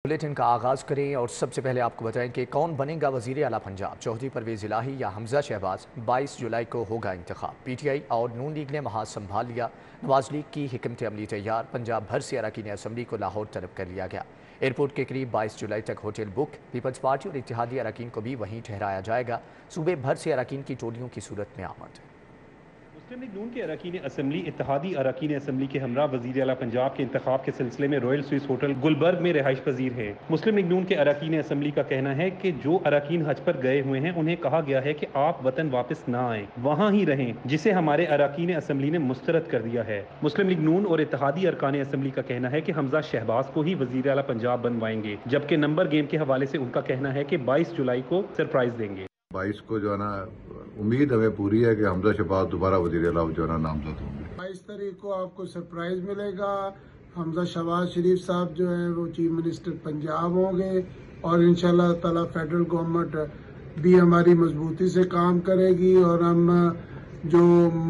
Bulletin का आगाज करें और सबसे पहले आपको बताएं कि कौन बनेगा वजीर आला पंजाब, चौधरी परवेज इलाही या हमजा शहबाज। 22 जुलाई को होगा इंतखाब। पीटीआई और नून लीग ने महाज संभाल लिया। नवाज लीग की हिकमत अमली तैयार। पंजाब भर से अरकान असम्बली को लाहौर तलब कर लिया गया। एयरपोर्ट के करीब 22 जुलाई तक होटल बुक। पीपल्स पार्टी और इत्तेहादी अरकान को भी वहीं ठहराया जाएगा। सूबे भर से अरकान की टोलियों की सूरत में आमद। मुस्लिम लीग नून के अरकान असम्बली इत्तेहादी अरकान असम्बली के हमरा वजीर आला पंजाब के इंतखाब के सिलसिले में रॉयल स्विस होटल गुलबर्ग में रिहाइश पजीर है। मुस्लिम लीग नून के अरकान असम्बली का कहना है कि जो अरकान हज पर गए हुए हैं उन्हें कहा गया है कि आप वतन वापस ना आए, वहाँ ही रहें, जिसे हमारे अरकान असम्बली ने मुस्तरद कर दिया है। मुस्लिम लीग नून और इत्तेहादी अरकान असम्बली का कहना है कि हमजा शहबाज को ही वजीर आला पंजाब बनवाएंगे, जबकि नंबर गेम के हवाले से उनका कहना है कि 22 जुलाई को सरप्राइज देंगे। 22 को जो है ना, उम्मीद हमें पूरी है कि हमजा शहबाज दोबारा वज़ीर आला जो है ना नामजद होंगे। 22 तारीख को आपको सरप्राइज मिलेगा। हमजा शहबाज शरीफ साहब जो है वो चीफ मिनिस्टर पंजाब होंगे और इंशाल्लाह ताला फेडरल गवर्नमेंट भी हमारी मजबूती से काम करेगी और हम जो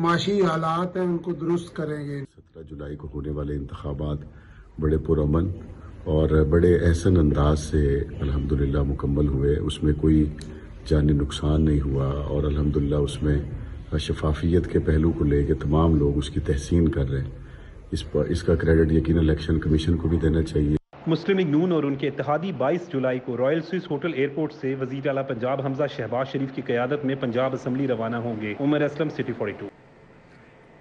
माशी हालात हैं उनको दुरुस्त करेंगे। 17 जुलाई को होने वाले इंतखाबात बड़े पुरअमन और बड़े एहसन अंदाज से अल्हम्दुलिल्लाह मुकम्मल हुए। उसमें कोई जानी नुकसान नहीं हुआ और अल्हम्दुलिल्लाह उसमें शफाफियत के पहलू को लेकर तमाम लोग उसकी तहसीन कर रहे हैं। इसका क्रेडिट यकीन इलेक्शन कमीशन को भी देना चाहिए। मुस्लिम लीग नून और उनके इत्तेहादी 22 जुलाई को रॉयल स्विस होटल एयरपोर्ट से वजीर आला पंजाब हमजा शहबाज शरीफ की क़यादत में पंजाब असम्बली रवाना होंगे। उमर असलम, सिटी 42।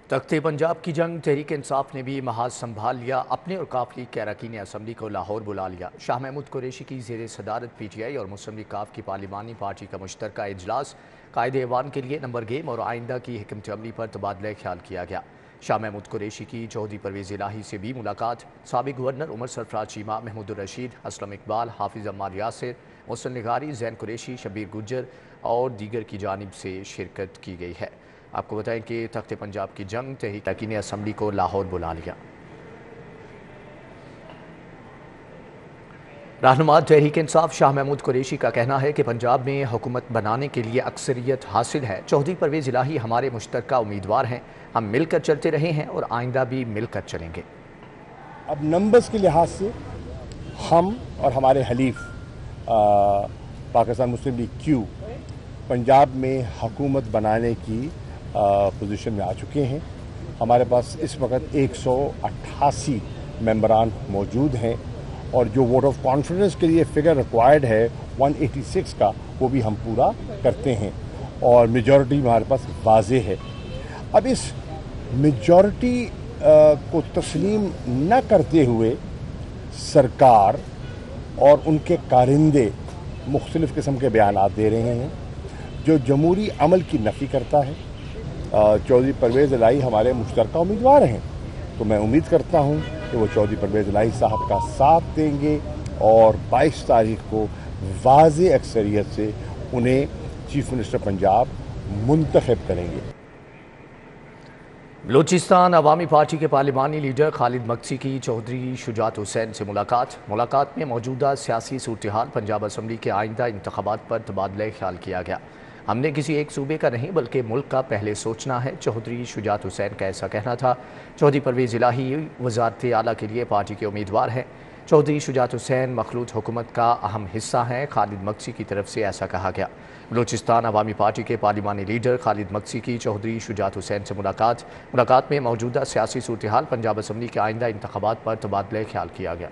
तख्ते पंजाब की जंग तहरीक इंसाफ ने भी महाज संभाल लिया। अपने और काफ लीग के अरकान असम्बली को लाहौर बुला लिया। शाह महमूद कुरैशी की ज़ेर सदारत पीटीआई और मुस्लिम लीग काफ की पार्लिमानी पार्टी का मुश्तरका इजलास कायदे ऐवान के लिए नंबर गेम और आइंदा की हिकमत अमली पर तबादला ख्याल किया गया। शाह महमूद कुरैशी की चौधरी परवेज इलाही से भी मुलाकात। साबिक गवर्नर उमर सरफराज चीमा, महमूद रशीद, असलम इकबाल, हाफिज अम्मार यासिर, मोहसिन निगारी, जैन कुरैशी, शबीर गुज्जर और दीगर की जानिब से शिरकत की गई है। आपको बताएं कि तख्ते पंजाब की जंग तहरीक अरकान असम्बली को लाहौर बुला लिया। रहनुमा तहरीक इंसाफ शाह महमूद कुरैशी का कहना है कि पंजाब में हुकूमत बनाने के लिए अक्सरियत हासिल है। चौधरी परवेज इलाही हमारे मुश्तरका उम्मीदवार हैं। हम मिलकर चलते रहे हैं और आइंदा भी मिलकर चलेंगे। अब नंबर्स के लिहाज से हम और हमारे हलीफ पाकिस्तान मुस्लिम लीग क्यू पंजाब में हुकूमत बनाने की पोजीशन में आ चुके हैं। हमारे पास इस वक्त 188 मेंबरान मौजूद हैं और जो वोट ऑफ कॉन्फिडेंस के लिए फिगर रिक्वायर्ड है 186 का, वो भी हम पूरा करते हैं और मेजॉरिटी हमारे पास वाज़े है। अब इस मेजॉरिटी को तस्लीम न करते हुए सरकार और उनके कारिंदे मुख्तलिफ़ किस्म के बयानात दे रहे हैं जो जमहूरी अमल की नफ़ी करता है। चौधरी परवेज़ इलाही हमारे मुश्तरका उम्मीदवार हैं, तो मैं उम्मीद करता हूं कि वो चौधरी परवेज़ इलाही साहब का साथ देंगे और 22 तारीख को वाज़े अक्सरियत से उन्हें चीफ मिनिस्टर पंजाब मुंतखब करेंगे। बलूचिस्तान अवामी पार्टी के पार्लिमानी लीडर खालिद मक्सी की चौधरी शुजात हुसैन से मुलाकात में मौजूदा सियासी सूरत-ए-हाल, पंजाब असम्बली के आइंदा इंतखाबात पर तबादला ख्याल किया गया। हमने किसी एक सूबे का नहीं बल्कि मुल्क का पहले सोचना है, चौधरी शुजात हुसैन का ऐसा कहना था। चौधरी परवेज इलाही वज़ारत आला के लिए पार्टी के उम्मीदवार हैं। चौधरी शुजात हुसैन मखलूत हुकूमत का अहम हिस्सा हैं, खालिद मक्सी की तरफ से ऐसा कहा गया। बलूचिस्तान अवामी पार्टी के पार्लिमानी लीडर खालिद मक्सी की चौधरी शुजात हुसैन से मुलाकात में मौजूदा सियासी सूरत-ए-हाल, पंजाब असम्बली के आइंदा इंतखाबात पर तबादला ख्याल किया गया।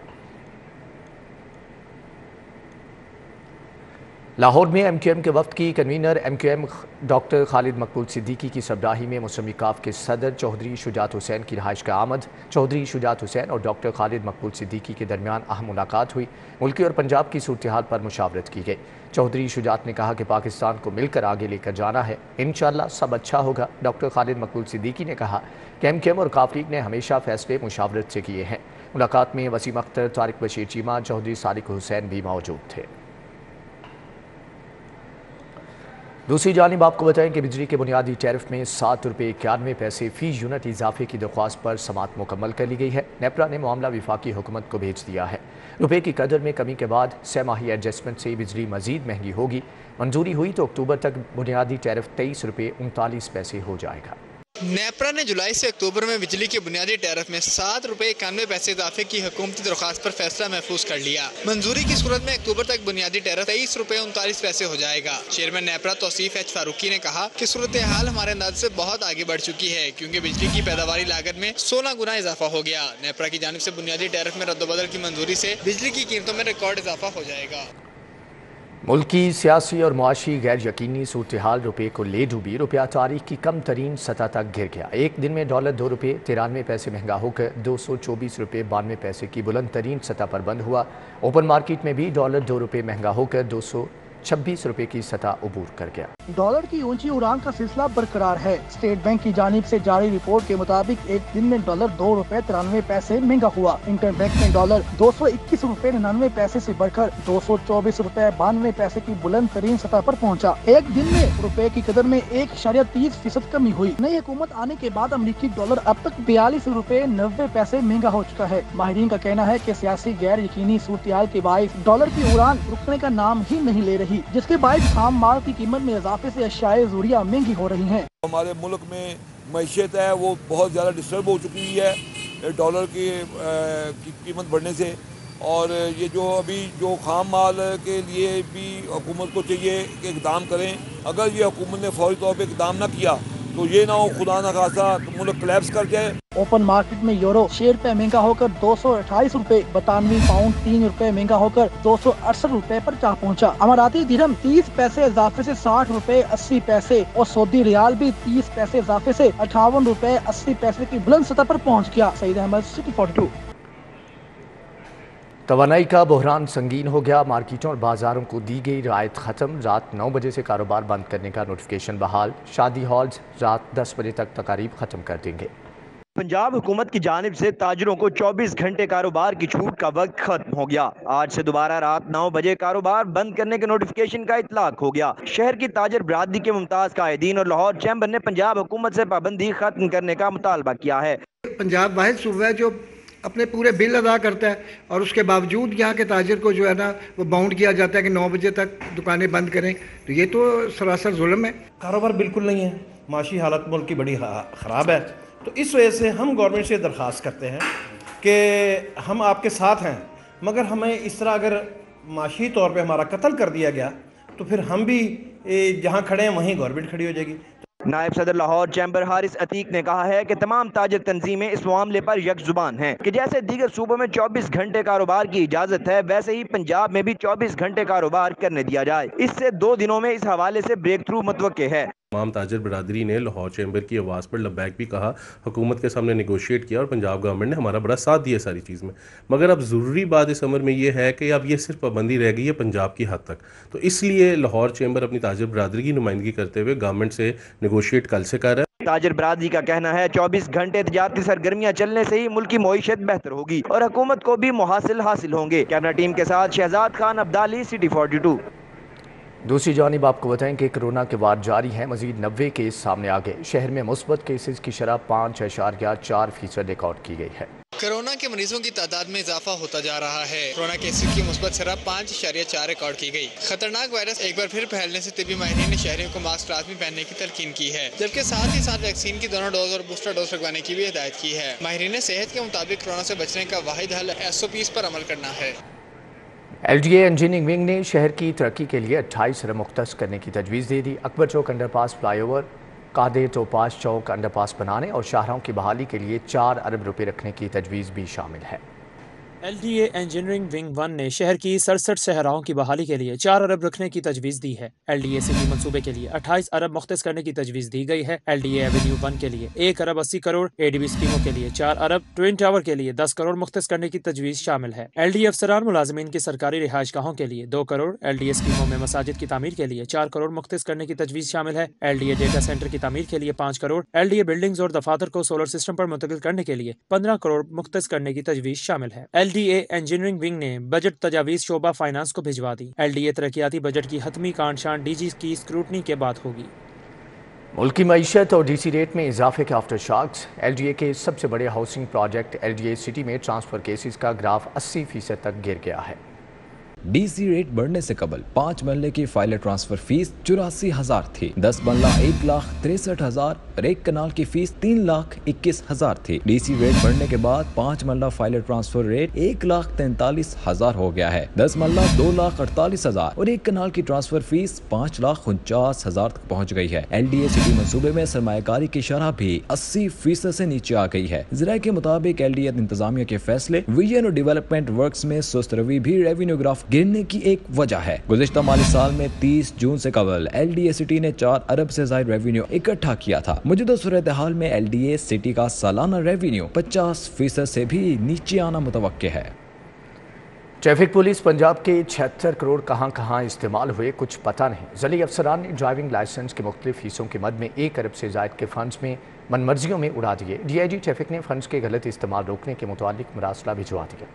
लाहौर में एमक्यूएम के वफ्द की कन्वीनर एमक्यूएम डॉक्टर खालिद मकबूल सिद्दीकी की सरबराही में मुस्लिम लीग काफ के सदर चौधरी शुजात हुसैन की रिहाइश का आमद। चौधरी शुजात हुसैन और डॉक्टर खालिद मकबूल सिद्दीकी के दरमियान अहम मुलाकात हुई। मुल्की और पंजाब की सूरत-ए-हाल पर मुशावरत की गई। चौधरी शुजात ने कहा कि पाकिस्तान को मिलकर आगे लेकर जाना है, इंशाअल्लाह सब अच्छा होगा। डॉक्टर खालिद मकबूल सिद्दीकी ने कहा कि एमक्यूएम और काफ लीग ने हमेशा फैसले मुशावरत से किए हैं। मुलाकात में वसीम अख्तर, तारिक बशीर चीमा, चौधरी सादिक हुसैन भी मौजूद थे। दूसरी जानिब आपको बताएं कि बिजली के बुनियादी टैरिफ में 7 रुपये 91 पैसे फी यूनिट इजाफे की दरख्वास्त पर समाअत मुकम्मल कर ली गई है। नेपरा ने मामला विफाकी हुकूमत को भेज दिया है। रुपये की कदर में कमी के बाद सहमाही एडजस्टमेंट से बिजली मजीद महंगी होगी। मंजूरी हुई तो अक्टूबर तक बुनियादी टैरिफ 23 रुपये 39 पैसे हो जाएगा। नेपरा ने जुलाई से अक्टूबर में बिजली के बुनियादी टैरिफ में ₹7.91 इजाफे की हुकूमती दरख्वास्त पर फैसला महफूज कर लिया। मंजूरी की सूरत में अक्टूबर तक बुनियादी टैरिफ ₹23.39 हो जाएगा। चेयरमैन नेपरा तौसीफ एच फारूकी ने कहा कि सूरत हाल हमारे अंदाज से बहुत आगे बढ़ चुकी है, क्योंकि बिजली की पैदावारी लागत में 16 गुना इजाफा हो गया। नेपरा की जानिब से बुनियादी टैरिफ में रद्दबदल की मंजूरी से बिजली की कीमतों में रिकॉर्ड इजाफा हो जाएगा। मुल्की सियासी और मुआशी गैर यकीनी सूरत हाल रुपये को ले डूबी। रुपया तारीख की कम तरीन सतह तक गिर गया। एक दिन में डॉलर ₹2.93 महंगा होकर ₹224.92 की बुलंद तरीन सतह पर बंद हुआ। ओपन मार्केट में भी डॉलर ₹2 महंगा होकर ₹226 की सतह अबूर कर गया। डॉलर की ऊंची उड़ान का सिलसिला बरकरार है। स्टेट बैंक की जानिब से जारी रिपोर्ट के मुताबिक एक दिन में डॉलर ₹2.93 महंगा हुआ। इंटरबैंक में डॉलर ₹221.99 से बढ़कर ₹224.92 की बुलंद तरीन सतह पर पहुंचा। एक दिन में रुपए की कदर में 1.30% कमी हुई। नई हुकूमत आने के बाद अमरीकी डॉलर अब तक ₹42.90 महंगा हो चुका है। माहिरीन का कहना है कि सियासी गैर यकीनी सूरत हाल के बाइस डॉलर की उड़ान रुकने का नाम ही नहीं ले रही, जिसके बाइस खाम माल की कीमत में इजाफे से अशियाए ज़रूरिया महंगी हो रही हैं। हमारे मुल्क में मईशत है वो बहुत ज़्यादा डिस्टर्ब हो चुकी है डॉलर की कीमत बढ़ने से, और ये जो अभी जो खाम माल के लिए भी हुकूमत को चाहिए कि इक़दाम करें। अगर ये हुकूमत ने फौरी तौर पर इक़दाम न किया तो ये ना हो खुदा न खासा मुल्क कोलैप्स कर जाए। ओपन मार्केट में यूरो ₹6 महंगा होकर ₹228, बरतानवी पाउंड ₹3 महंगा होकर ₹268 पर जा पहुंचा। अमाराती दिरहम 30 पैसे इजाफे से ₹60.80 और सऊदी रियाल भी 30 पैसे इजाफे से ₹58.80 की बुलंद सतह पर पहुंच गया। सईद अहमद, सिटी 42। तवानाई का बहरान संगीन हो गया। मार्केटों और बाजारों को दी गई रियायत खत्म। रात 9 बजे से कारोबार बंद करने का नोटिफिकेशन बहाल। शादी हॉल्स रात 10 बजे तक तकारीब खत्म कर देंगे। पंजाब हुकूमत की जानिब से ताजरों को 24 घंटे कारोबार की छूट का वक्त खत्म हो गया। आज से दोबारा रात 9 बजे कारोबार बंद करने के नोटिफिकेशन का इतलाक हो गया। शहर की ताजर बरादरी के मुमताज कायदीन और लाहौर चैम्बर ने पंजाब हुकूमत से पाबंदी खत्म करने का मुतालबा किया है। पंजाब वाहिद सूबा है जो अपने पूरे बिल अदा करता है, और उसके बावजूद यहाँ के ताजिर को जो है ना वो बाउंड किया जाता है कि 9 बजे तक दुकानें बंद करें। तो ये तो सरासर जुल्म है। कारोबार बिल्कुल नहीं है, माशी हालत मुल्क की बड़ी ख़राब है। तो इस वजह से हम गवर्नमेंट से दरख्वास्त करते हैं कि हम आपके साथ हैं, मगर हमें इस तरह अगर माशी तौर पे हमारा कत्ल कर दिया गया तो फिर हम भी जहाँ खड़े हैं वहीं गवर्नमेंट खड़ी हो जाएगी। नायब सदर लाहौर चैम्बर हारिस अतीक ने कहा है कि तमाम ताजिर तंजीमें इस मामले पर यकजुबान हैं कि जैसे दीगर सूबों में 24 घंटे कारोबार की इजाज़त है, वैसे ही पंजाब में भी 24 घंटे कारोबार करने दिया जाए। इससे 2 दिनों में इस हवाले से ब्रेक थ्रू मुतवक्के है। तमाम ताजर बरादरी ने लाहौर चैम्बर की आवाज़ पर लब्बैक भी कहा, हुकूमत के सामने नेगोशिएट किया और पंजाब गवर्नमेंट ने हमारा बड़ा साथ दिया सारी चीज़ में। मगर अब ज़रूरी बात इस अमर में ये है कि अब ये सिर्फ पाबंदी रह गई है पंजाब की हद तक। तो इसलिए लाहौर चैम्बर अपनी ताजर बरादरी की नुमाइंदगी करते हुए गवर्नमेंट से नेगोशिएट कल से कर रहा है। ताजर बरादरी का कहना है 24 घंटे तजारती सरगर्मियाँ चलने से ही मुल्क की मईशत बेहतर होगी और हुकूमत को भी मुहासिल हासिल होंगे। कैमरा टीम के साथ शहजाद खान अब्दाली, सिटी 42। दूसरी जानिब आपको बताएं कि कोरोना के वार जारी हैं। मजीद 90 केस सामने आ गए। शहर में मुस्बत केसेस की शरह 5.4% रिकॉर्ड की गई है। कोरोना के मरीजों की तादाद में इजाफा होता जा रहा है। कोरोना केसेस की मुस्बत शरह 5.4 रिकॉर्ड की गई। खतरनाक वायरस एक बार फिर फैलने से तिब्बी माहिरीन ने शहरियों को मास्क लाजमी पहनने की तलकीन की है, जबकि साथ ही साथ वैक्सीन की दोनों डोज और बूस्टर डोज लगवाने की भी हिदायत की है। माहिरीन सेहत के मुताबिक कोरोना से बचने का वाहिद हल SOPs पर अमल करना है। LDA इंजीनियरिंग विंग ने शहर की तरक्की के लिए 28 अरब मुख्तस करने की तजवीज़ दे दी। अकबर चौक अंडरपास फ्लाईओवर, कादे टोपास चौक अंडरपास बनाने और शाहराहों की बहाली के लिए 4 अरब रुपए रखने की तजवीज़ भी शामिल है। LDA इंजीनियरिंग विंग 1 ने शहर की 67 शहराहों की बहाली के लिए 4 अरब रखने की तजवीज़ दी है। LDA सिटी मंसूबे के लिए 28 अरब मुख्तस करने की तजवीज़ दी गई है। LDA एवेन्यू 1 के लिए 1 अरब 80 करोड़, ADB स्कीमों के लिए 4 अरब, ट्विन टावर के लिए 10 करोड़ मुख्तस करने की तजवीज़ शामिल है। LDA अफसरान मुलाजमीन की सरकारी रिहाइशगाहों के लिए 2 करोड़, LDA स्कीमों में मसाजिद की तामीर के लिए 4 करोड़ मुख्तस करने की तजवीज़ शामिल है। LDA डेटा सेंटर की तामीर के लिए 5 करोड़, LDA बिल्डिंग्स और दफातर को सोलर सिस्टम पर मुंतकिल करने के लिए 15 करोड़ मुख्तस करने की तजवीज़ शामिल है। LDA इंजीनियरिंग विंग ने बजट तजावीज़ शोबा फाइनेंस को भिजवा दी। LDA तरक्याती बजट की हतमी कांड DG की स्क्रूटनी के बाद होगी। मुल्की मईशत और DC रेट में इजाफे के आफ्टर शॉक्स। LDA के सबसे बड़े हाउसिंग प्रोजेक्ट LDA सिटी में ट्रांसफर केसेस का ग्राफ 80% तक गिर गया है। DC रेट बढ़ने से कबल 5 मरले की फाइल ट्रांसफर फीस 84,000 थी। 10 मरला 1,63,000 और 1 कनाल की फीस 3,21,000 थी। DC रेट बढ़ने के बाद 5 मरला फाइल ट्रांसफर रेट 1,43,000 हो गया है। 10 मरला 2,48,000 और 1 कनाल की ट्रांसफर फीस 5,49,000 तक पहुंच गई है। LDA सिटी मंसूबे में सरमायाकारी की शरह भी 80% से नीचे आ गई है। ज़राए के मुताबिक LDA इंतजामिया के फैसले विजन और डेवलपमेंट वर्क्स में सुस्त रवि भी रेवेन्यू ग्राफ गिरने की एक वजह है। गुज़िश्ता माली साल में 30 जून से कबल LDA सिटी ने 4 अरब से ज़ायद रेवेन्यू इकट्ठा किया था। मौजूदा सूरत हाल में LDA सिटी का सालाना रेवेन्यू 50% से भी नीचे आना मुतवक्के है। ट्रैफिक पुलिस पंजाब के 76 करोड़ कहाँ इस्तेमाल हुए कुछ पता नहीं। ज़िली अफसरान ने ड्राइविंग लाइसेंस के मुख्तलिफ फीसों के मद में 1 अरब से ज़ायद के फंड्स में मनमर्जियों में उड़ा दिए। DIG ट्रैफिक ने फंड्स के गलत इस्तेमाल रोकने के मुतालिक मरासला भिजवा दिया।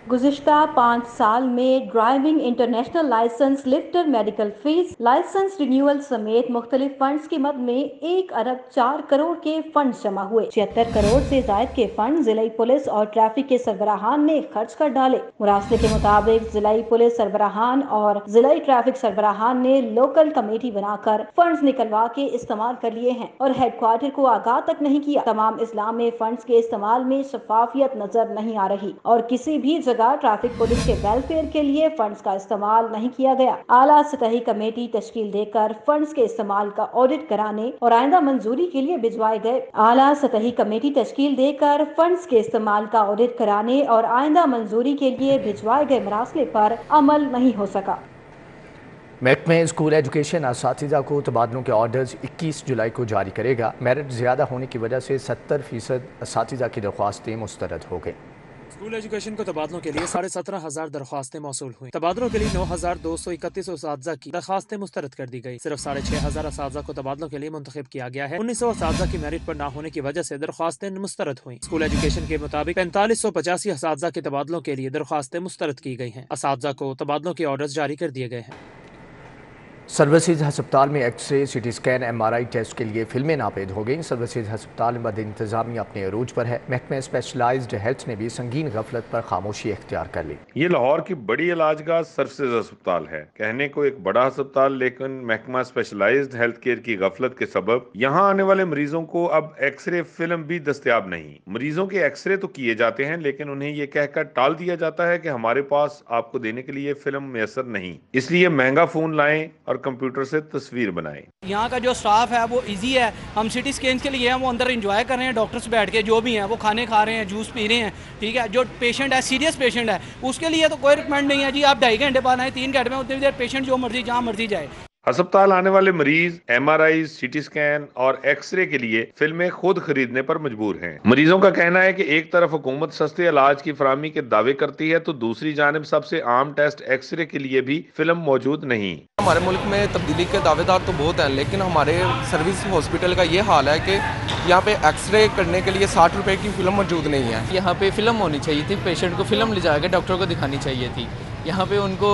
गुज़िश्ता 5 साल में driving, international licence, lifter, medical fees, licence renewal समेत मुख्तलिफ फंड्स की मद में 1 अरब 4 करोड़ के फंड जमा हुए। 76 करोड़ से जायद के फंड ज़िला पुलिस और ट्रैफिक के सरबराहान ने खर्च कर डाले। मुरासले के मुताबिक ज़िला पुलिस सरबराहान और ज़िला ट्रैफिक सरबराहान ने लोकल कमेटी बनाकर फंड्स निकलवा के इस्तेमाल कर लिए हैं और हेडक्वार्टर को आगाह तक नहीं किया। तमाम इस्लाम में फंड्स के इस्तेमाल में शफाफियत नजर नहीं आ रही और किसी भी जगह ट्रैफिक पुलिस के वेलफेयर के लिए फंड्स का इस्तेमाल नहीं किया गया। आला सतही कमेटी तश्कील देकर फंड्स के इस्तेमाल का ऑडिट कराने और आइंदा मंजूरी के लिए भिजवाए गए। आला सतही कमेटी तश्कील देकर फंड्स के इस्तेमाल का ऑडिट कराने और आइंदा मंजूरी के लिए भिजवाए गए मरासले पर अमल नहीं हो सका। महकमे स्कूल एजुकेशन असातिज़ा को तबादलों के ऑर्डर्स 21 जुलाई को जारी करेगा। मेरिट ज़्यादा होने की वजह से 70% असातिज़ा की दरख्वास्तें मुस्तरद हो गई। स्कूल एजुकेशन को तबादलों के लिए 17,500 दरख्वास्तें मौसूल हुई। तबादलों के लिए 9,231 असातिज़ा की दरख्वास्तें मुस्तरद कर दी गई। सिर्फ 6,500 असातिज़ा को तबादलों के लिए मुंतखब किया गया है। 1900 असातिज़ा की मेरिट पर न होने की वजह से दरख्वास्तें मुस्तरद हुई। स्कूल एजुकेशन के मुताबिक 4585 असातिज़ा के तबादलों के लिए दरख्वास्तें मुस्तरद की गई हैं। असातिज़ा को तबादलों के ऑर्डर्स जारी कर दिए गए हैं। सर्विसेज हस्पताल में x-ray, CT scan, MRI test के लिए फिल्में नापेद हो गई। सर्विसेज हस्पताल में बद इंतजामिया अपने अरूज पर है। महकमे स्पेशलाइज्ड हेल्थ ने भी संगीन गफलत पर खामोशी इख्तियार कर ली। ये लाहौर की बड़ी इलाजगाह सर्विसेज अस्पताल है। कहने को एक बड़ा अस्पताल, लेकिन महकमा स्पेशलाइज्ड हेल्थ केयर की गफलत के सबब यहाँ आने वाले मरीजों को अब एक्सरे फिल्म भी दस्तयाब नहीं। मरीजों के एक्सरे तो किए जाते हैं, लेकिन उन्हें ये कहकर टाल दिया जाता है कि हमारे पास आपको देने के लिए फिल्म मैसर नहीं, इसलिए महंगा फोन लाएं और कंप्यूटर से तस्वीर बनाएं। यहाँ का जो स्टाफ है वो इजी है। हम CT स्कैन के लिए हैं, वो अंदर एंजॉय कर रहे हैं। डॉक्टर्स बैठ के जो भी हैं वो खाने खा रहे हैं, जूस पी रहे हैं। ठीक है, जो पेशेंट है, सीरियस पेशेंट है, उसके लिए तो कोई रिकमेंड नहीं है जी आप 2.5 घंटे बाद आए, 3 घंटे में उतनी देर पेशेंट जो मर्जी जहाँ मर्जी जाए। अस्पताल आने वाले मरीज MRI, CT स्कैन और एक्सरे के लिए फिल्में खुद खरीदने पर मजबूर हैं। मरीजों का कहना है कि एक तरफ हुकूमत सस्ते इलाज की फराहमी के दावे करती है, तो दूसरी जानिब सबसे आम टेस्ट एक्सरे के लिए भी फिल्म मौजूद नहीं। हमारे मुल्क में तब्दीली के दावेदार तो बहुत हैं, लेकिन हमारे सर्विस हॉस्पिटल का ये हाल है कि यहाँ पे एक्सरे करने के लिए 60 रुपए की फिल्म मौजूद नहीं है। यहाँ पे फिल्म होनी चाहिए थी, पेशेंट को फिल्म ले जाकर डॉक्टर को दिखानी चाहिए थी। यहाँ पे उनको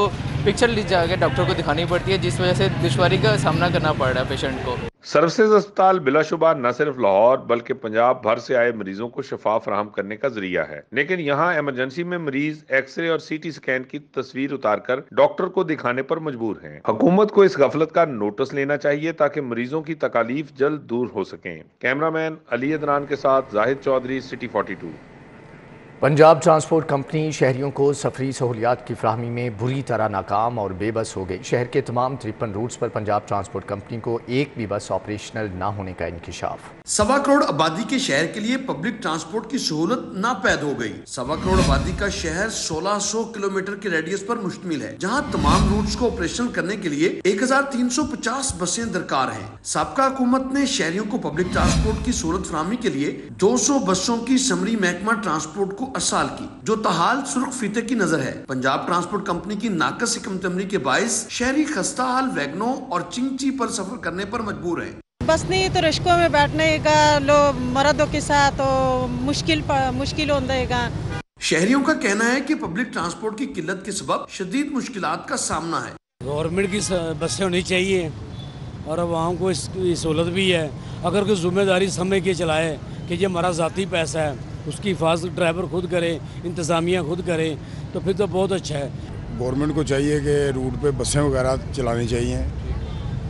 पिक्चर ले जाकर डॉक्टर को दिखानी पड़ती है, जिस वजह से दुश्वारी का सामना करना पड़ रहा है पेशेंट को। सर्विसेज अस्पताल बिलाशुबा न सिर्फ लाहौर बल्कि पंजाब भर से आए मरीजों को शफा फराहम करने का जरिया है, लेकिन यहाँ इमरजेंसी में मरीज एक्सरे और CT स्कैन की तस्वीर उतारकर डॉक्टर को दिखाने पर मजबूर हैं। हुकूमत को इस गफलत का नोटिस लेना चाहिए ताकि मरीजों की तकालीफ जल्द दूर हो सकें। कैमरामैन अली अदनान के साथ Zahid Chaudhry, city 42। Punjab transport company शहरियों को सफरी सहूलियात की फराहमी में बुरी तरह नाकाम और बेबस हो गई। शहर के तमाम 53 रूट्स पर पंजाब ट्रांसपोर्ट कंपनी को एक भी बस ऑपरेशनल न होने का इंकिशाफ। 1.25 करोड़ आबादी के शहर के लिए पब्लिक ट्रांसपोर्ट की सहूलत नापैद हो गई। 1.25 करोड़ आबादी का शहर 1600 किलोमीटर के रेडियस पर मुश्तमिल है, जहां तमाम रूट्स को ऑपरेशनल करने के लिए 1350 बसें दरकार हैं। साबका हुकूमत ने शहरियों को पब्लिक ट्रांसपोर्ट की सहूलत फराहमी के लिए 200 बसों की समरी महकमा ट्रांसपोर्ट को अरसाल की, जो ताहाल सुर्ख फीते की नजर है। पंजाब ट्रांसपोर्ट कंपनी की नाकस हिकमत अमली के बाइस शहरी खस्ता हाल वैगनों और चिंची पर सफर करने पर मजबूर है। बस नहीं तो रश्कों में बैठने का लो मर्दों के साथ तो मुश्किल होगा। शहरियों का कहना है कि पब्लिक ट्रांसपोर्ट की किल्लत के सबब शदीद मुश्किलात का सामना है। गवर्नमेंट की बसें होनी चाहिए और अवाम को इसकी सहूलत भी है। अगर कोई जिम्मेदारी समझ के चलाए कि ये हमारा ज़ाती पैसा है, उसकी हिफाजत ड्राइवर खुद करे, इंतज़ामिया खुद करे, तो फिर तो बहुत अच्छा है। گورنمنٹ کو چاہیے کہ روٹ پہ بسیں وغیرہ چلانی چاہیے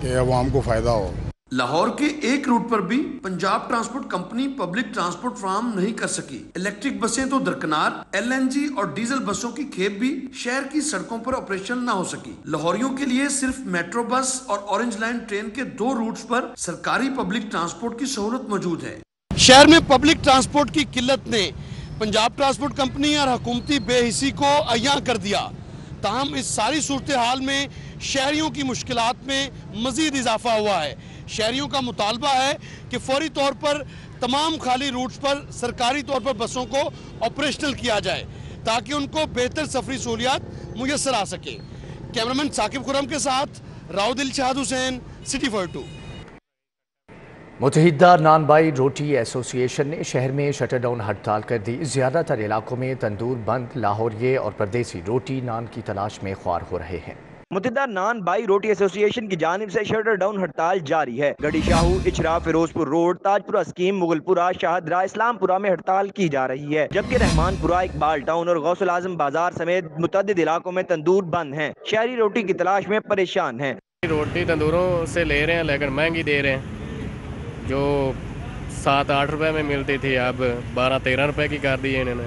کہ عوام کو فائدہ ہو۔ لاہور کے ایک روٹ پر بھی Punjab transport company public transport فراہم نہیں کر سکی۔ الیکٹرک بسیں تو درکنار، LNG اور ڈیزل بسوں کی کھیپ بھی شہر کی سڑکوں پر آپریشن نہ ہو سکی۔ لاہوریوں کے لیے صرف میٹرو بس اور اورنج لائن ٹرین کے 2 روٹس پر سرکاری پبلک ٹرانسپورٹ کی سہولت موجود ہے۔ شہر میں پبلک ٹرانسپورٹ کی قلت نے پنجاب ٹرانسپورٹ کمپنی اور حکومتی بے حسی کو عیاں کر دیا۔ تاہم اس ساری صورتحال میں شہریوں کی مشکلات میں مزید اضافہ ہوا ہے۔ شہریوں کا مطالبہ ہے کہ فوری طور پر تمام خالی روٹس پر سرکاری طور پر بسوں کو آپریشنل کیا جائے تاکہ ان کو بہتر سفری سہولیات میسر آ سکے۔ کیمرامین ثاقب خرم کے ساتھ راؤ دل شہاد حسین، سٹی 42۔ متحدہ نان بائی روٹی ایسوسی ایشن نے شہر میں شٹر ڈاؤن ہڑتال کر دی۔ زیادہ تر علاقوں میں تندور بند، لاہوریے اور پردیسی روٹی نان کی تلاش میں خوار ہو رہے ہیں۔ متحدہ نان بائی روٹی ایسوسی ایشن کی جانب سے شٹر ڈاؤن ہڑتال جاری ہے۔ گڑی شاہو، اچرا، فیروز پور روڈ، تاج پورہ اسکیم، مغل پورہ، شاہدرہ، اسلام پورہ میں ہڑتال کی جا رہی ہے، جبکہ رحمان پورہ، اقبال ٹاؤن اور غوث العظم بازار سمیت متعدد علاقوں میں تندور بند ہیں۔ شہری روٹی کی تلاش میں پریشان ہیں۔ روٹی تندوروں سے لے رہے ہیں لیکن مہنگی دے رہے ہیں، جو 7-8 روپے میں ملتی تھی اب 12-13 روپے کی کر دی ہے انہوں نے۔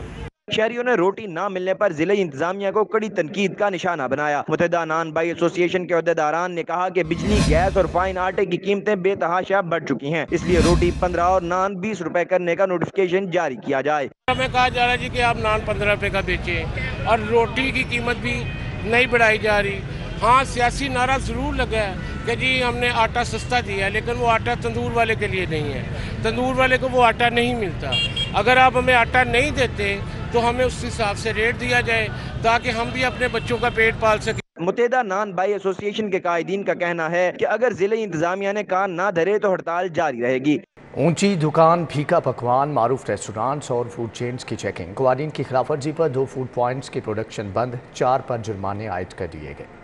شہریوں نے روٹی نہ ملنے پر ضلع انتظامیہ کو کڑی تنقید کا نشانہ بنایا۔ متحدہ نان بائی ایسوسی ایشن کے عہدیداران نے کہا کہ بجلی، گیس اور فائن آٹے کی قیمتیں بے تحاشا بڑھ چکی ہیں، اس لیے روٹی 15 اور نان 20 روپے کرنے کا نوٹیفکیشن جاری کیا جائے۔ ہمیں کہا جا رہا ہے جی کہ آپ نان 15 روپے کا بیچیں اور روٹی کی قیمت بھی نہیں بڑھائی جا رہی۔ ہاں سیاسی نعرہ ضرور لگا ہے کہ جی ہم نے آٹا سستا دیا ہے، لیکن وہ آٹا تندور والے کے لیے نہیں ہے، تندور والے کو وہ آٹا نہیں ملتا۔ اگر آپ ہمیں آٹا نہیں دیتے تو ہمیں اس حساب سے ریٹ دیا جائے تاکہ ہم بھی اپنے بچوں کا پیٹ پال سکیں۔ متحدہ نان بائی ایسوسی ایشن کے قائدین کا کہنا ہے کہ اگر ضلع انتظامیہ نے کان نہ دھرے تو ہڑتال جاری رہے گی۔ اونچی دکان، پھیکا پکوان، معروف ریسٹورانٹس اور فوڈ چینز کی چیکنگ۔ قوانین کی خلاف ورزی پر 2 فوڈ پوائنٹس کی پروڈکشن بند، 4 پر جرمانے عائد کر دیے گئے۔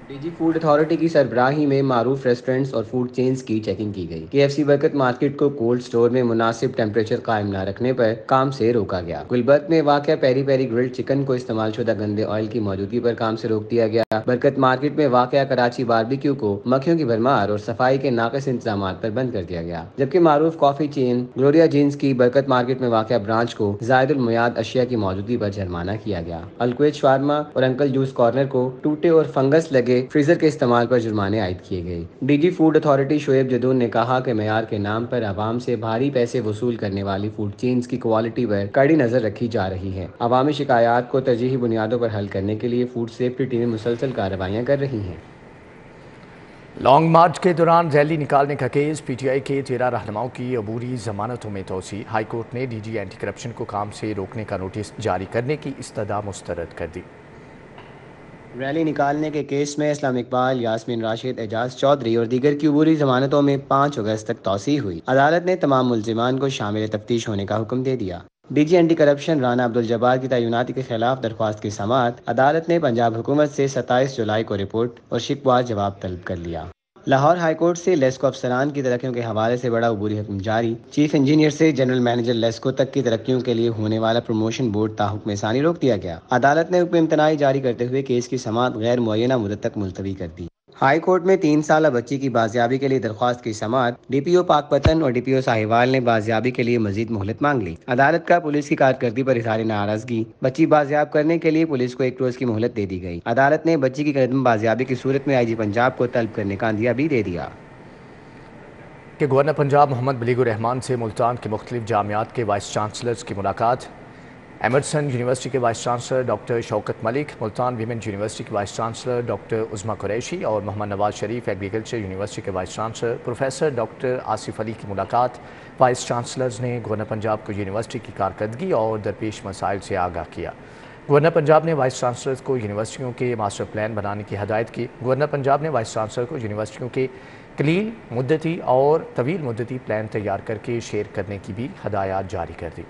ڈی جی فوڈ اتھارٹی کی سربراہی میں معروف ریسٹورنٹس اور فوڈ چینز کی چیکنگ کی گئی۔ KFC برکت مارکیٹ کو کولڈ سٹور میں مناسب ٹیمپریچر قائم نہ رکھنے پر کام سے روکا گیا۔ گلبرگ میں واقع پیری پیری گرلڈ چکن کو استعمال شدہ گندے آئل کی موجودگی پر کام سے روک دیا گیا۔ برکت مارکیٹ میں واقع کراچی باربیکیو کو مکھیوں کی بھرمار اور صفائی کے ناقص انتظامات پر بند کر دیا گیا، جبکہ معروف کافی چین گلوریا جینز کی برکت مارکیٹ میں واقع برانچ کو زائد المیعاد اشیاء کی موجودگی پر جرمانہ کیا گیا۔ الکویت شوارما اور انکل جوس کارنر کو ٹوٹے اور فنگس لگے فریزر کے استعمال پر جرمانے عائد کیے گئے۔ D G food authority Shoaib Jadoon نے کہا کہ معیار کے نام پر عوام سے بھاری پیسے وصول کرنے والی فوڈ چینز کی کوالٹی پر کڑی نظر رکھی جا رہی ہے۔ عوامی شکایات کو ترجیحی بنیادوں پر حل کرنے کے لیے فوڈ سیفٹی ٹیمیں مسلسل کارروائیاں کر رہی ہیں۔ لانگ مارچ کے دوران ریلی نکالنے کا کیس، PTI کے 13 رہنماؤں کی عبوری ضمانتوں میں توسیع۔ ہائی کورٹ نے DG اینٹی کرپشن کو کام سے روکنے کا نوٹس جاری کرنے کی استدعا مسترد کر دی۔ ریلی نکالنے کے کیس میں اسلام اقبال، یاسمین راشد، اعجاز چودھری اور دیگر کی عبوری ضمانتوں میں 5 اگست تک توسیع ہوئی۔ عدالت نے تمام ملزمان کو شامل تفتیش ہونے کا حکم دے دیا۔ DG anti corruption Rana Abdul Jabbar کی تعیناتی کے خلاف درخواست کی سماعت عدالت نے پنجاب حکومت سے 27 جولائی کو رپورٹ اور شکوہ جواب طلب کر لیا۔ لاہور ہائی کورٹ سے لیسکو افسران کی ترقیوں کے حوالے سے بڑا عبوری حکم جاری۔ چیف انجینئر سے جنرل مینیجر لیسکو تک کی ترقیوں کے لیے ہونے والا پروموشن بورڈ تا حکم ثانی روک دیا گیا۔ عدالت نے حکم امتناعی جاری کرتے ہوئے کیس کی سماعت غیر معینہ مدت تک ملتوی کر دی۔ ہائی کورٹ میں 3 سالہ بچی کی بازیابی کے لیے درخواست کی سماعت DPO پاک پتن اور DPO ساہیوال نے بازیابی کے لیے مزید مہلت مانگ لی۔ عدالت کا پولیس کی کارکردگی پر اظہار ناراضگی، بچی بازیاب کرنے کے لیے پولیس کو 1 روز کی مہلت دے دی گئی۔ عدالت نے بچی کی عدم بازیابی کی صورت میں IG پنجاب کو طلب کرنے کا عندیہ بھی دے دیا۔ کہ گورنر پنجاب محمد بلیغ الرحمان سے ملتان کے مختلف جامعات کے وائس چانسلرز کی ملاقات۔ ایمرسن یونیورسٹی کے vice chancellor doctor Shaukat Malik, Multan women's university کے vice chancellor doctor Uzma Qureshi اور محمد نواز شریف ایگریکلچر یونیورسٹی کے vice chancellor professor doctor Asif Ali کی ملاقات۔ وائس چانسلرز نے گورنر پنجاب کو یونیورسٹی کی کارکردگی اور درپیش مسائل سے آگاہ کیا۔ گورنر پنجاب نے وائس چانسلرز کو یونیورسٹیوں کے ماسٹر پلان بنانے کی ہدایت کی۔ گورنر پنجاب نے وائس چانسلر کو یونیورسٹیوں کے قلیل مدتی اور طویل مدتی پلان تیار کر کے شیئر کرنے کی بھی ہدایات جاری کر دی۔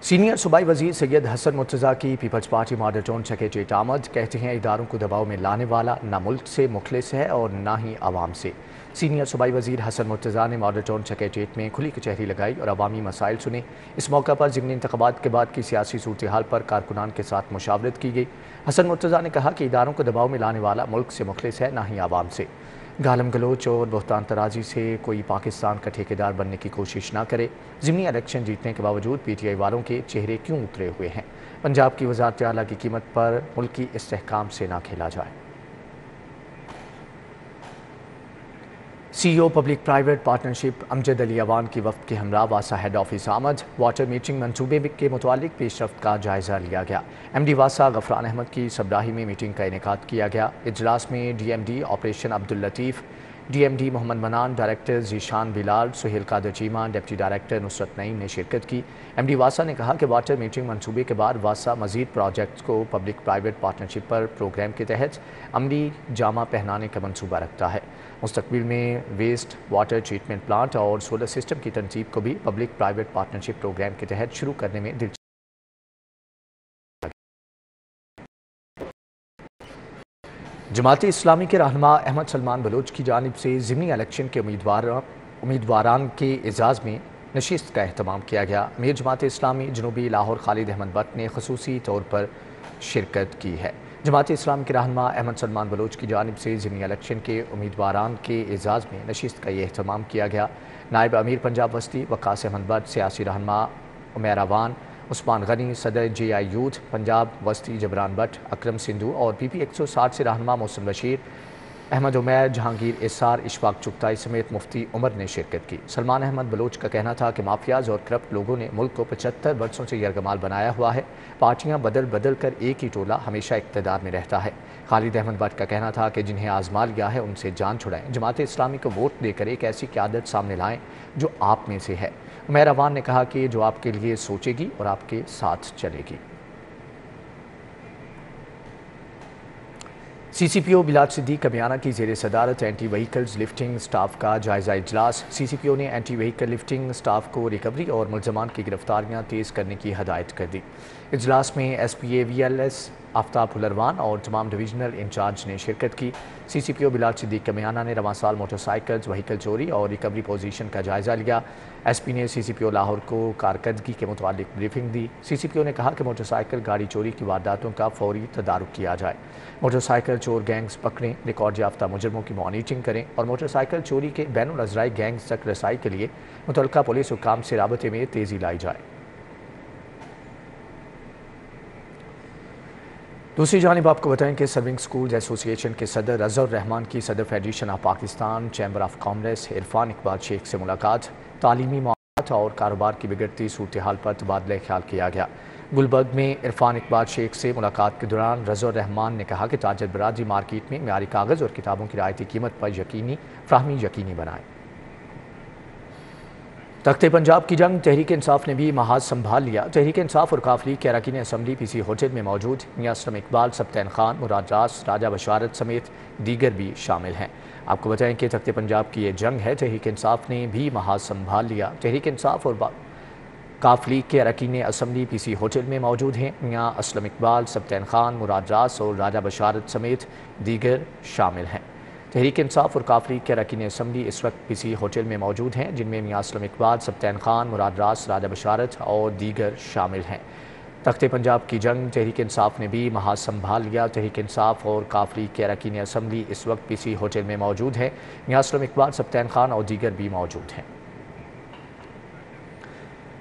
सीनियर सूबाई वजीर सैयद हसन मुर्तज़ा की people's party model town secretary आमद कहते हैं इदारों को दबाव में लाने वाला ना मुल्क से मुखलिस है और ना ही आवाम से। सीनियर सूबाई वजीर हसन मुर्तज़ा ने मॉडल टाउन सेक्रेटरीट में खुली कचहरी लगाई और अवामी मसाइल सुने। इस मौका पर ज़िमनी इंतख़ाबात के बाद की सियासी सूरत हाल पर कारकुनान के साथ मुशावरत की गई। हसन मुर्तज़ा ने कहा कि इदारों को दबाव में लाने वाला मुल्क से मुखलिस है ना ही आवाम से। गालम गलोच और बहतान तराजी से कोई पाकिस्तान का ठेकेदार बनने की कोशिश ना करे। ज़िमनी इलेक्शन जीतने के बावजूद PTI वालों के चेहरे क्यों उतरे हुए हैं? पंजाब की वज़ारत आला की कीमत पर मुल्की इस्तेहकाम से ना खेला जाए। CEO public private partnership Amjad Ali Awan की वफ्द के हमरा वासा हेड ऑफिस आमद। वाटर मीटरिंग मनसूबे के मुतालिक पेशरफ्त का जायज़ा लिया गया। MD वासा गफरान अहमद की सबराही में मीटिंग का इनेकाद किया गया। इजलास में DMD operation Abdul Latif, DMD Mohammad Manan, director Zeeshan Bilal, Suhail Qadir Cheema, deputy director Nusrat Naeem ने शिरकत की। MD वासा ने कहा कि वाटर मीटरिंग मनसूबे के बाद वासा मजीद प्रोजेक्ट्स को पब्लिक प्राइवेट पार्टनरशिप पर प्रोग्राम के तहत अमली जामा पहनाने का मनसूबा रखता है। मुस्तकबिल में वेस्ट वाटर ट्रीटमेंट प्लांट और सोलर सिस्टम की तनसीब को भी पब्लिक प्राइवेट पार्टनरशिप प्रोग्राम के तहत शुरू करने में दिलचस्पी। जमाती इस्लामी के रहनुमा अहमद सलमान बलोच की जानिब से ज़िमनी इलेक्शन के उम्मीदवारान के एजाज़ में नशिस्त का अहतमाम किया गया। अमीर जमात इस्लामी जनूबी लाहौर खालिद अहमद भट्ट ने खसूसी तौर पर शिरकत की है। जमात इस्लाम के रहनुमा अहमद सलमान बलोच की जानिब से ज़िमनी इलेक्शन के उम्मीदवारान के एजाज़ में नशिस्त का ये अहतमाम किया गया। नायब अमीर पंजाब वस्ती वकास अहमद भट्ट, सियासी रहनुमा उमैर अवान, उस्मान गनी, सदर JI यूथ पंजाब वस्ती जबरान भट्ट, अकरम सिंधु और PP 160 से रहनुमा मोहसिन बशीर, अहमद उमैर, जहांगीर इसार, इशफाक चुगताई समेत मुफ्ती उमर ने शिरकत की। सलमान अहमद बलोच का कहना था कि माफियाज और करप्ट लोगों ने मुल्क को 75 वर्षों से यरगमाल बनाया हुआ है। पार्टियां बदल बदल कर एक ही टोला हमेशा इक़्तिदार में रहता है। खालिद अहमद भट्ट का कहना था कि जिन्हें आजमा लिया है उनसे जान छुड़ाएं। जमात इस्लामी को वोट देकर एक ऐसी क़यादत सामने लाएं जो आप में से है। उमैर अवान ने कहा कि जो आपके लिए सोचेगी और आपके साथ चलेगी। CCPO बिलाल सिद्दीक कमियाना की ज़ेर सदारत एंटी व्हीकल्स लिफ्टिंग स्टाफ का जायज़ा इजलास। CCPO ने एंटी व्हीकल लिफ्टिंग स्टाफ को रिकवरी और मुलजमान की गिरफ्तारियाँ तेज़ करने की हदायत कर दी। इजलास में SPA VLS आफ्ताब हुलरवान और तमाम डिवीजनल इंचार्ज ने शिरकत की। CCPO बिलाल सिद्दीक कमियाना ने रवां साल मोटरसाइकिल्स व्हीकल चोरी और रिकवरी पोजीशन का जायज़ा लिया। SP ने CCPO लाहौर को कारकर्दगी के मुतालिक ब्रीफिंग दी। CCPO ने कहा कि मोटरसाइकिल गाड़ी चोरी की वारदातों का फौरी तदारुक किया जाए। मोटरसाइकिल चोर गैंग्स पकड़ें, रिकॉर्ड याफ्ता मुजरमों की मॉनिटरिंग करें और मोटरसाइकिल चोरी के बैनुल अज़राई गैंग्स तक रसाई के लिए मुतल्लिका पुलिस हुकाम से राबते में तेज़ी लाई जाए। दूसरी जानिब आपको बताएं कि सर्विंग स्कूल्स एसोसिएशन के सदर रज़ौर रहमान की सदर federation of Pakistan chamber of commerce Irfan Iqbal Sheikh से मुलाकात। तालीमी मामलात और कारोबार की बिगड़ती सूरत हाल पर तबादला ख्याल किया गया। गुलबर्ग में इरफान इकबाल शेख से मुलाकात के दौरान रज़ौर रहमान ने कहा कि ताजर बरादरी मार्केट में मियारी कागज़ और किताबों की रियायती कीमत पर फ्राहमी यकीनी बनाए। तख्ते पंजाब की जंग तहरीक इंसाफ ने भी महाज संभाल लिया। तहरीक इंसाफ और काफ लीग के अरकान असम्बली PC होटल में मौजूद मियां असलम इकबाल, सब्तैन खान, मुराद रास, राजा बशारत समेत दीगर भी शामिल हैं। आपको बताएं कि तख्ते पंजाब की ये जंग है। तहरीक इंसाफ ने भी महाज संभाल लिया। तहरीक इंसाफ और काफ लीग के अरकान असम्बली PC होटल में मौजूद हैं। मियां असलम इकबाल, सब्तैन खान, मुराद रास और राजा बशारत समेत दीगर शामिल हैं। तहरीक इंसाफ और काफ लीग के अरकान असम्बली इस वक्त PC होटल में मौजूद हैं, जिनमें मियां असलम इकबाल, सब्तैन खान, मुराद रास, राजा बशारत और दीगर शामिल हैं। तख्ते पंजाब की जंग तहरीक इंसाफ ने भी महाज संभाल लिया। तहरीक इंसाफ और काफ लीग के अरकान असम्बली इस वक्त PC होटल में मौजूद हैं। मियां असलम इकबाल, सब्तैन खान और दीगर भी मौजूद हैं।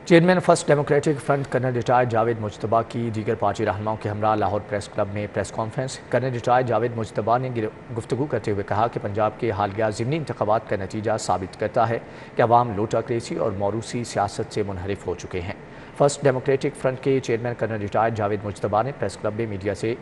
Chairman first democratic front colonel retired Javed Mujtaba की दीगर पार्टी रहनुमाओं के हमरा लाहौर प्रेस क्लब में press conference. Colonel retired Javed Mujtaba ने गुफ्तगू करते हुए कहा कि पंजाब के हालिया ज़िमनी इंतखाबात का नतीजा साबित करता है कि अवाम लोटाक्रेसी और मौरूसी सियासत से मुनहरिफ हो चुके हैं। फर्स्ट डेमोक्रेटिक फ्रंट के chairman colonel retired Javed Mujtaba ने प्रेस क्लब में मीडिया से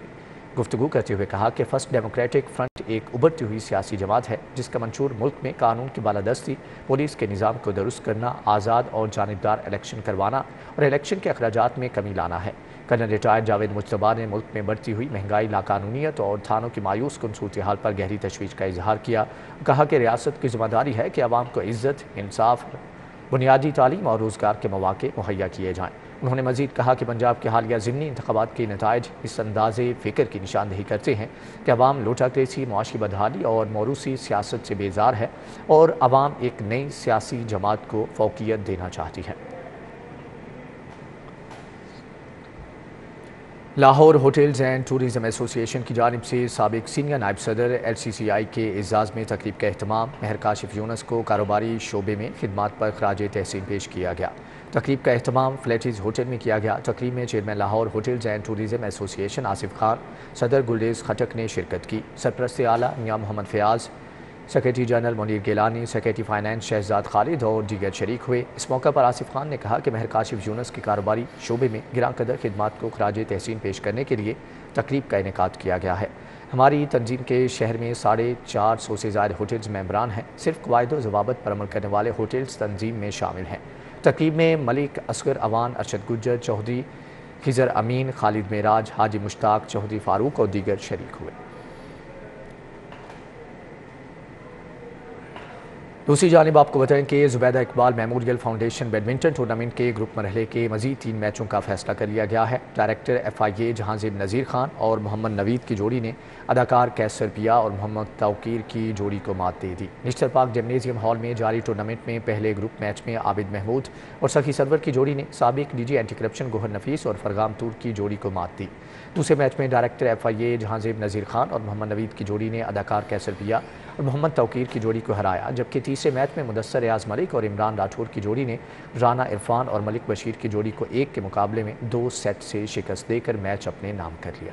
गुफ्तगू करते हुए कहा कि फर्स्ट डेमोक्रेटिक फ्रंट एक उभरती हुई सियासी जमात है जिसका मंशूर मुल्क में कानून की बालादस्ती, पुलिस के निज़ाम को दुरुस्त करना, आज़ाद और जानिबदार इलेक्शन करवाना और इलेक्शन के अखराजात में कमी लाना है। कर्नल रिटायर्ड जावेद मुज्तबा ने मुल्क में बढ़ती हुई महंगाई, लाकानूनियत और थानों की मायूस कुन सूरत हाल पर गहरी तशवीश का इजहार किया। कहा कि रियासत की जिम्मेदारी है कि आवाम को इज़्ज़त, इंसाफ, बुनियादी तालीम और रोज़गार के मौके मुहैया किए जाएँ। انہوں نے مزید کہا کہ پنجاب کے حالیہ ضمنی انتخابات کے نتائج اس انداز فکر کی نشاندہی کرتے ہیں کہ عوام لوٹاکریسی، معاشی بدحالی اور موروثی سیاست سے بیزار ہے اور عوام ایک نئی سیاسی جماعت کو فوقیت دینا چاہتی ہے۔ لاہور ہوٹلز اینڈ ٹورزم ایسوسی ایشن کی جانب سے سابق سینئر نائب صدر LCCI کے اعزاز میں تقریب کا اہتمام مہر کاشف یونس کو کاروباری شعبے میں خدمات پر خراج تحسین پیش کیا گیا۔ تقریب کا اہتمام فلیٹیز ہوٹل میں کیا گیا۔ تقریب میں chairman Lahore hotels and tourism ایسوسی ایشن آصف خان، صدر گلریز خٹک نے شرکت کی۔ سرپرست اعلیٰ Mian Muhammad Fayyaz, secretary general Munir Gilani, secretary finance Shahzad Khalid اور دیگر شریک ہوئے۔ اس موقع پر آصف خان نے کہا کہ مہر کاشف یونس کے کاروباری شعبے میں گراں قدر خدمات کو خراج تحسین پیش کرنے کے لیے تقریب کا انعقاد کیا گیا ہے۔ ہماری تنظیم کے شہر میں 450 سے زائد ہوٹلز ممبران ہیں۔ صرف قواعد و ضوابط پر عمل کرنے والے ہوٹلز تنظیم میں شامل ہیں۔ تقریب میں ملک اصغر اوان، ارشد گجر چودھری، خضر امین، خالد معراج، حاجی مشتاق، چودھری فاروق اور دیگر شریک ہوئے۔ دوسری جانب آپ کو بتائیں کہ Zubaida Iqbal memorial foundation badminton tournament کے گروپ مرحلے کے مزید 3 میچوں کا فیصلہ کر لیا گیا ہے۔ ڈائریکٹر FIA جہانزیب نذیر خان اور محمد نوید کی جوڑی نے اداکار کیسر پیا اور محمد توقیر کی جوڑی کو مات دے دی۔ نشتر پارک جمنیزیم ہال میں جاری ٹورنامنٹ میں پہلے گروپ میچ میں عابد محمود اور سخی سرور کی جوڑی نے سابق DG اینٹی کرپشن گوہر نفیس اور فرغام تور کی جوڑی کو مات دی۔ دوسرے میچ میں ڈائریکٹر FIA جہانزیب نذیر خان اور محمد نوید کی جوڑی نے اداکار کیسر پیا اور محمد توقیر کی جوڑی کو ہرایا، جبکہ تیسرے میچ میں مدثر ریاض ملک اور عمران راٹھور کی جوڑی نے رانا عرفان اور ملک بشیر کی جوڑی کو 1 کے مقابلے میں 2 سیٹ سے شکست دے کر میچ اپنے نام کر لیا۔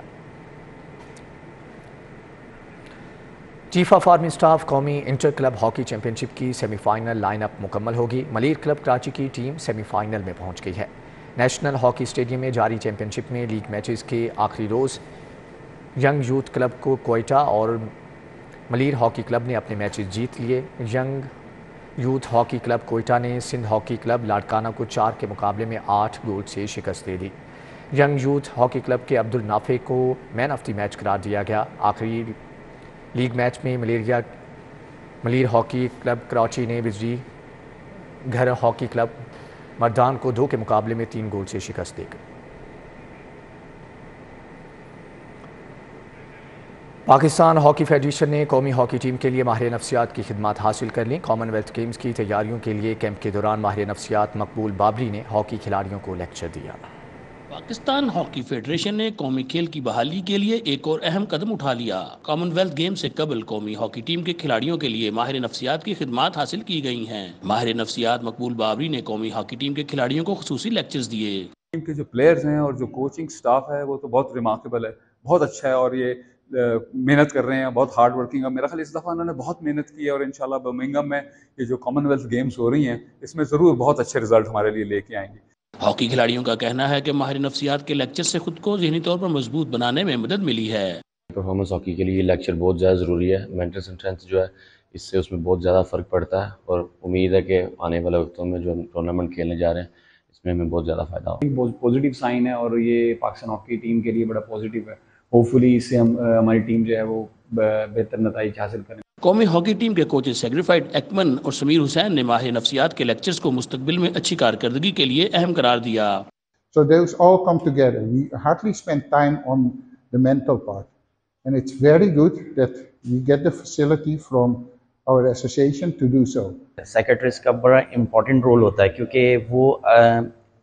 چیف آف آرمی سٹاف قومی انٹر کلب ہاکی چیمپئن شپ کی سیمی فائنل لائن اپ مکمل ہوگی۔ ملیر کلب کراچی کی ٹیم سیمی فائنل میں پہنچ گئی ہے۔ نیشنل ہاکی اسٹیڈیم میں جاری چیمپئن شپ میں لیگ میچز کے آخری روز ینگ یوتھ کلب کو کوئٹہ اور ملیر ہاکی کلب نے اپنے میچز جیت لیے۔ Young youth hockey club Quetta نے سندھ ہاکی کلب لاڑکانہ کو 4 کے مقابلے میں 8 گول سے شکست دے دی۔ ینگ یوتھ ہاکی کلب کے عبد النافع کو مین آف دی میچ قرار دیا گیا۔ آخری لیگ میچ میں ملیر ہاکی کلب کراچی نے بجلی گھر ہاکی کلب مردان کو 2 کے مقابلے میں 3 گول سے شکست دے گئی۔ پاکستان ہاکی فیڈریشن نے قومی ہاکی ٹیم کے لیے ماہر نفسیات کی خدمات حاصل کر لیں۔ کامن ویلتھ گیمز کی تیاریوں کے لیے کیمپ کے دوران ماہر نفسیات مقبول بابری نے ہاکی کھلاڑیوں کو لیکچر دیا۔ پاکستان ہاکی فیڈریشن نے قومی کھیل کی بحالی کے لیے ایک اور اہم قدم اٹھا لیا۔ کامن ویلتھ گیم سے قبل قومی ہاکی ٹیم کے کھلاڑیوں کے لیے ماہر نفسیات کی خدمات حاصل کی گئی ہیں۔ ماہر نفسیات مقبول بابری نے قومی ہاکی ٹیم کے کھلاڑیوں کو خصوصی لیکچرز دیے۔ ٹیم کے جو پلیئرز ہیں اور جو کوچنگ سٹاف ہے وہ تو بہت ریمارکیبل ہے، بہت اچھا ہے اور یہ محنت کر رہے ہیں، بہت ہارڈ ورکنگ ہے۔ میرا خیال اس دفعہ انہوں نے بہت محنت کی ہے اور انشاءاللہ برمنگھم میں یہ جو کامن ویلتھ گیمز ہو رہی ہیں اس میں ضرور بہت اچھے رزلٹ ہمارے لیے لے کے آئیں گے۔ ہاکی کھلاڑیوں کا کہنا ہے کہ ماہر نفسیات کے لیکچر سے خود کو ذہنی طور پر مضبوط بنانے میں مدد ملی ہے۔ پرفارمنس ہاکی کے لیے لیکچر بہت زیادہ ضروری ہے۔ مینٹل اسٹرینتھ جو ہے اس میں بہت زیادہ فرق پڑتا ہے اور امید ہے کہ آنے والے وقتوں میں جو ٹورنامنٹ کھیلنے جا رہے ہیں اس میں ہمیں بہت زیادہ فائدہ ہوگا۔ بہت پازیٹیو سائن ہے اور یہ پاکستان ہاکی ٹیم کے لیے بڑا پازیٹیو ہے۔ ہوپ فلی اس سے ہماری ٹیم جو ہے وہ بہتر نتائج حاصل کریں۔ قومی ہاکی ٹیم کے کوچز سیگریفائڈ ایکمن اور سمیر حسین نے ماہر نفسیات کے لیکچرز کو مستقبل میں اچھی کارکردگی کے لیے اہم قرار دیا۔ So those all come together. We hardly spend time on the mental part. And it's very good that we get the facility from our association to do so. Secretaries کا بڑا امپورٹنٹ رول ہوتا ہے کیونکہ وہ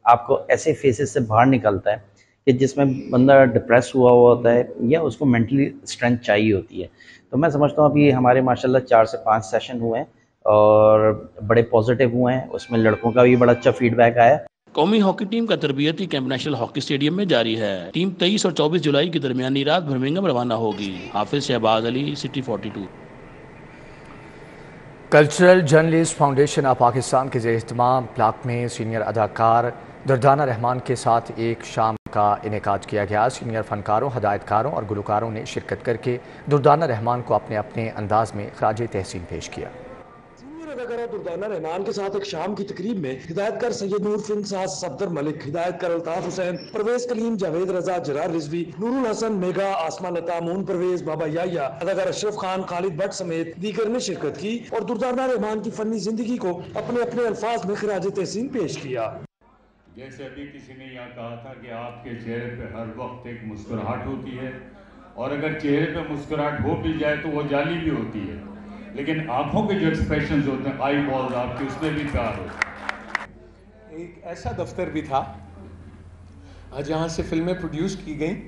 آپ کو ایسے phases سے باہر نکالتا ہے کہ جس میں بندہ ڈپریس ہوا ہوتا ہے یا اس کو مینٹلی اسٹرینتھ چاہیے ہوتی ہے۔ تو میں سمجھتا ہوں ابھی ہمارے ماشاءاللہ 4 سے 5 سیشن ہوئے ہیں اور بڑے پازیٹیو ہوئے ہیں، اس میں لڑکوں کا بھی بڑا اچھا فیڈ بیک آیا۔ قومی ہاکی ٹیم کا تربیتی کیمپ نیشنل ہاکی اسٹیڈیم میں جاری ہے۔ ٹیم 23 اور 24 جولائی کی درمیانی رات برمنگھم روانہ ہوگی۔ Hafiz Shahbaz Ali, City 42۔ Cultural journalist foundation of Pakistan کے زیر اہتمام بلاک میں سینئر اداکار دردانہ رحمان کے ساتھ ایک شام کا انعقاد کیا گیا۔ سینئر فنکاروں، ہدایت کاروں اور گلوکاروں نے شرکت کر کے دردانہ رحمان کو اپنے اپنے انداز میں خراج تحسین پیش کیا۔ اداکارہ دردانہ رحمان کے ساتھ ایک شام کی تقریب میں ہدایت کار سید نور فلم ساز صفدر ملک، ہدایت کار الطاف حسین، پرویز کلیم، جاوید رضا، جرار رضوی، نور الحسن، میگا، آسمان لتا، مون پرویز، بابا یایا، اداکار اشرف خان، خالد بٹ سمیت دیگر نے شرکت کی اور دردانہ رحمان کی فنی زندگی کو اپنے اپنے الفاظ میں خراج تحسین پیش کیا۔ جیسے ابھی کسی نے یہاں کہا تھا کہ آپ کے چہرے پہ ہر وقت ایک مسکراہٹ ہوتی ہے، اور اگر چہرے پہ مسکراہٹ ہو بھی جائے تو وہ جعلی بھی ہوتی ہے، لیکن آنکھوں کے جو ایکسپریشنز ہوتے ہیں، آئی بالز آپ کے، اس میں بھی پیار ہوتا ہے۔ ایک ایسا دفتر بھی تھا جہاں سے فلمیں پروڈیوس کی گئیں،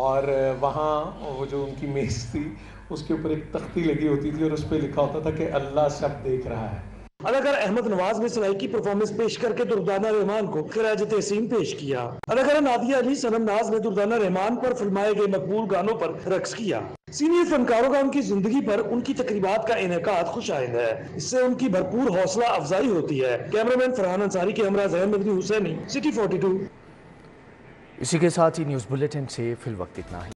اور وہاں وہ جو ان کی میز تھی اس کے اوپر ایک تختی لگی ہوتی تھی اور اس پہ لکھا ہوتا تھا کہ اللہ سب دیکھ رہا ہے۔ اداکار احمد نواز نے سرائکی پرفارمنس پیش کر کے دردانہ رحمان کو خراج تحسین پیش کیا۔ اداکارہ نادیہ علی صنم ناز نے دردانہ رحمان پر فلمائے گئے مقبول گانوں پر رقص کیا۔ سینئر فنکاروں کا ان کی زندگی پر ان کی تقریبات کا انعقاد خوش آئند ہے، اس سے ان کی بھرپور حوصلہ افزائی ہوتی ہے۔ کیمرامین فرحان انصاری کے ہمراہ ذہن مدنی حسینی، سٹی 42۔ اسی کے ساتھ ہی نیوز بلیٹن سے فی الوقت اتنا ہی۔